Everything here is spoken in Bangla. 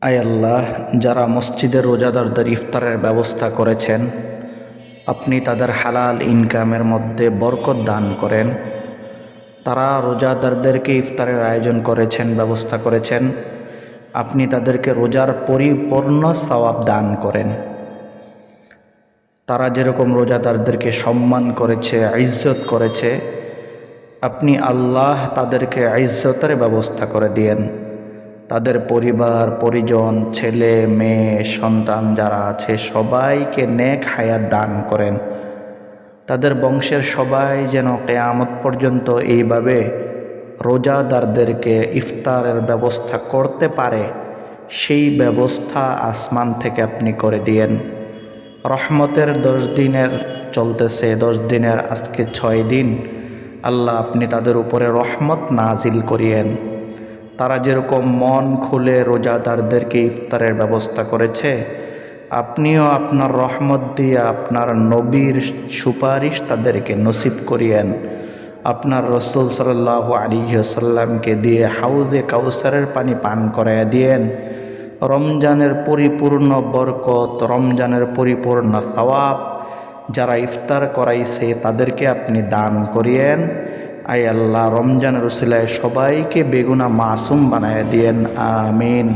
আয় আল্লাহ, যারা মসজিদের রোজাদারদের ইফতারের ব্যবস্থা করেছেন, আপনি তাদের হালাল ইনকামের মধ্যে বরকত দান করেন। তারা রোজাদারদেরকে ইফতারের আয়োজন করেছেন, ব্যবস্থা করেছেন, আপনি তাদেরকে রোজার পরিপূর্ণ সওয়াব দান করেন। তারা যেরকম রোজাদারদেরকে সম্মান করেছে, ইজ্জত করেছে, আপনি আল্লাহ তাদেরকে ইজ্জতের ব্যবস্থা করে দিয়েন। তাদের পরিবার পরিজন, ছেলে মেয়ে সন্তান যারা আছে সবাইকে নেক হায়াত দান করেন। তাদের বংশের সবাই যেন কিয়ামত পর্যন্ত এইভাবে রোজাদারদেরকে ইফতারের ব্যবস্থা করতে পারে, সেই ব্যবস্থা আসমান থেকে আপনি করে দিয়েন। রহমতের 10 দিনের চলতেছে, 10 দিনের আজকে 6 দিন। আল্লাহ, আপনি তাদের উপরে রহমত নাজিল করিয়েন। তারা যেরকম মন খুলে রোজাদারদেরকে ইফতারের ব্যবস্থা করেছে, আপনিও আপনার রহমত দিয়ে আপনার নবীর সুপারিশ তাদেরকে নসিব করিয়েন। আপনার রাসূল সাল্লাল্লাহু আলাইহি ওয়াসাল্লামকে দিয়ে হাউজে কাউসারের পানি পান করাইয়া দিয়েন। রমজানের পরিপূর্ণ বরকত, রমজানের পরিপূর্ণ সওয়াব যারা ইফতার করাইছে তাদেরকে আপনি দান করিয়েন। আয় আল্লাহ, রমজানের উসিলায় সবাইকে বেগুনা মাসুম বানায় দিয়েন। আমিন।